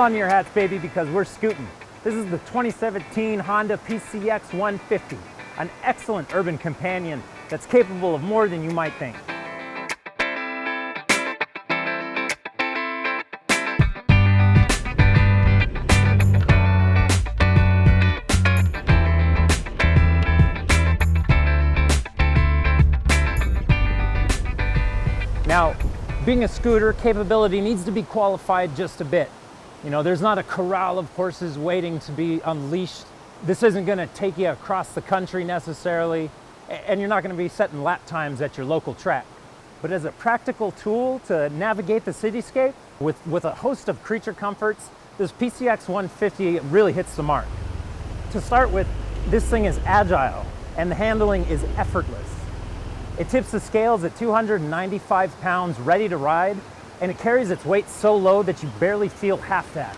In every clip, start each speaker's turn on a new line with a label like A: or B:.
A: on to your hats, baby, because we're scooting. This is the 2017 Honda PCX150, an excellent urban companion that's capable of more than you might think. Now, being a scooter, capability needs to be qualified just a bit. You know, there's not a corral of horses waiting to be unleashed. This isn't going to take you across the country necessarily, and you're not going to be setting lap times at your local track. But as a practical tool to navigate the cityscape with a host of creature comforts, this PCX150 really hits the mark. To start with, this thing is agile, and the handling is effortless. It tips the scales at 295 pounds, ready to ride, and it carries its weight so low that you barely feel half that.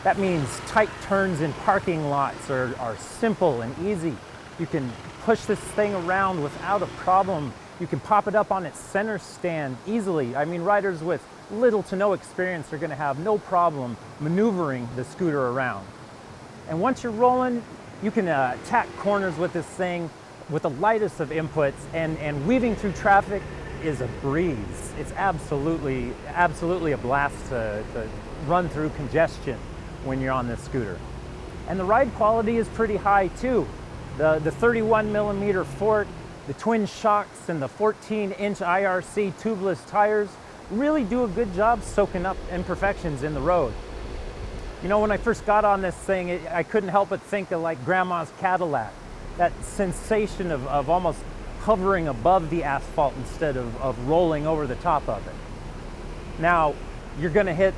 A: That means tight turns in parking lots are simple and easy. You can push this thing around without a problem. You can pop it up on its center stand easily. I mean, riders with little to no experience are going to have no problem maneuvering the scooter around. And once you're rolling, you can tack corners with this thing with the lightest of inputs, and weaving through traffic is a breeze. It's absolutely a blast to run through congestion when you're on this scooter. And the ride quality is pretty high too. The 31 millimeter fork, the twin shocks, and the 14-inch IRC tubeless tires really do a good job soaking up imperfections in the road. You know, when I first got on this thing, I couldn't help but think of like Grandma's Cadillac. That sensation of almost hovering above the asphalt instead of rolling over the top of it. Now, you're gonna hit,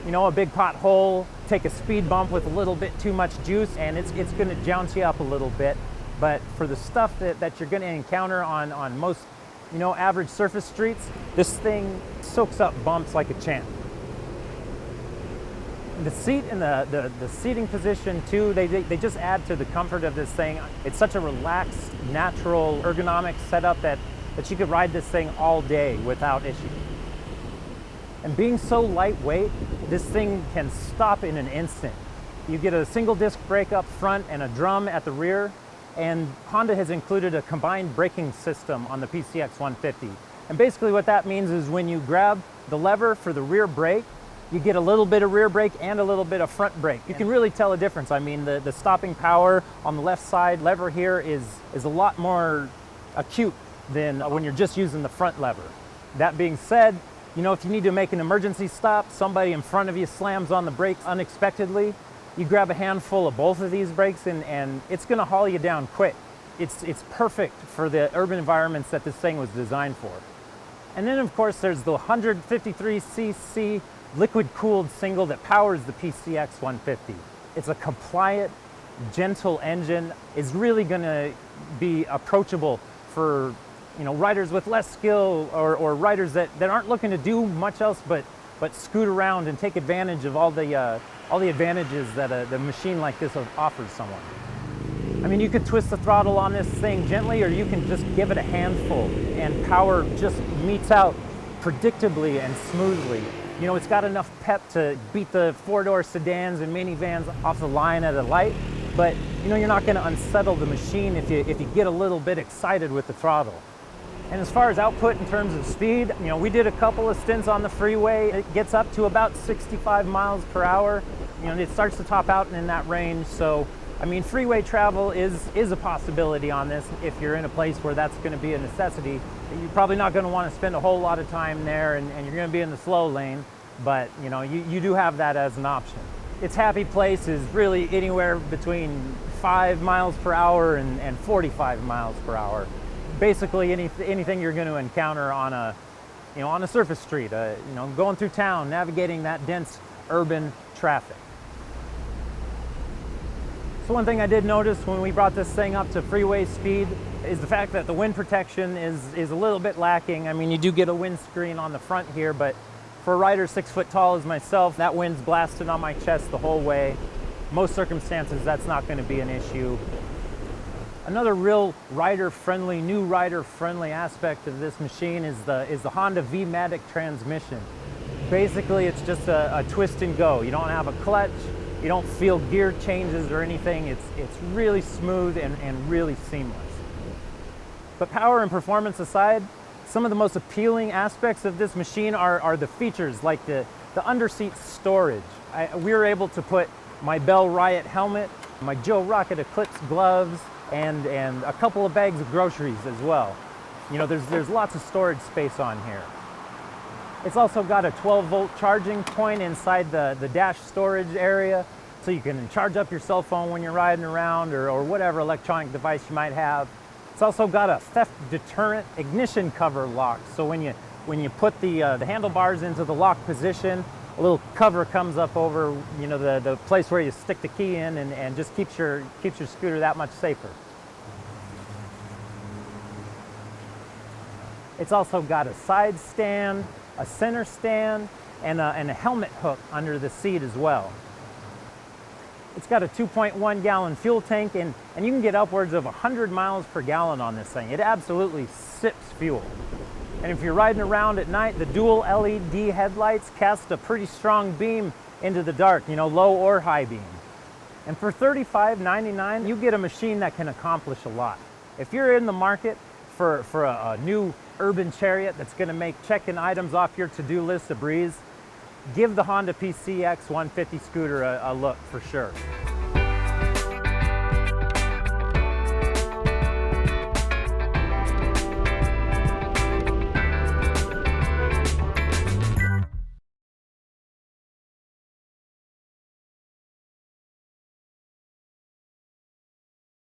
A: you know, a big pothole, take a speed bump with a little bit too much juice, and it's gonna jounce you up a little bit. But for the stuff that you're gonna encounter on most, you know, average surface streets, this thing soaks up bumps like a champ. The seat and the seating position too, they just add to the comfort of this thing. It's such a relaxed, natural, ergonomic setup that you could ride this thing all day without issue. And being so lightweight, this thing can stop in an instant. You get a single disc brake up front and a drum at the rear, and Honda has included a combined braking system on the PCX150. And basically what that means is when you grab the lever for the rear brake, you get a little bit of rear brake and a little bit of front brake. You can really tell a difference. I mean, the stopping power on the left side lever here is a lot more acute than when you're just using the front lever. That being said, you know, if you need to make an emergency stop, somebody in front of you slams on the brakes unexpectedly, you grab a handful of both of these brakes and it's gonna haul you down quick. It's perfect for the urban environments that this thing was designed for. And then of course there's the 153cc liquid-cooled single that powers the PCX150. It's a compliant, gentle engine. It's really going to be approachable for, you know, riders with less skill or riders that aren't looking to do much else but scoot around and take advantage of all the advantages that a machine like this offers someone. I mean, you could twist the throttle on this thing gently, or you can just give it a handful, and power just meets out predictably and smoothly. You know, it's got enough pep to beat the four-door sedans and minivans off the line at a light, but you know, you're not going to unsettle the machine if you get a little bit excited with the throttle. And as far as output in terms of speed, you know, we did a couple of stints on the freeway. It gets up to about 65 miles per hour. You know, it starts to top out in that range. So, I mean, freeway travel is a possibility on this if you're in a place where that's going to be a necessity. You're probably not going to want to spend a whole lot of time there, and you're going to be in the slow lane, but you know, you do have that as an option. Its happy place is really anywhere between 5 miles per hour and 45 miles per hour. Basically anything you're going to encounter on a surface street, you know, going through town, navigating that dense urban traffic. So one thing I did notice when we brought this thing up to freeway speed is the fact that the wind protection is a little bit lacking. I mean, you do get a windscreen on the front here, but for a rider 6 foot tall as myself, that wind's blasting on my chest the whole way. Most circumstances, that's not going to be an issue. Another real new rider-friendly aspect of this machine is the Honda V-Matic transmission. Basically, it's just a twist and go. You don't have a clutch, you don't feel gear changes or anything. It's really smooth and really seamless. But power and performance aside, some of the most appealing aspects of this machine are the features, like the underseat storage. We were able to put my Bell Riot helmet, my Joe Rocket Eclipse gloves, and a couple of bags of groceries as well. You know, there's lots of storage space on here. It's also got a 12-volt charging point inside the dash storage area, so you can charge up your cell phone when you're riding around, or whatever electronic device you might have. It's also got a theft deterrent ignition cover lock, so when you put the handlebars into the lock position, a little cover comes up over, you know, the place where you stick the key in, and just keeps your scooter that much safer. It's also got a side stand, a center stand, and a helmet hook under the seat as well. It's got a 2.1 gallon fuel tank, and you can get upwards of 100 miles per gallon on this thing. It absolutely sips fuel. And if you're riding around at night, the dual LED headlights cast a pretty strong beam into the dark, you know, low or high beam. And for $35.99, you get a machine that can accomplish a lot. If you're in the market for a new urban chariot that's going to make checking items off your to-do list a breeze, give the Honda PCX150 scooter a look for sure.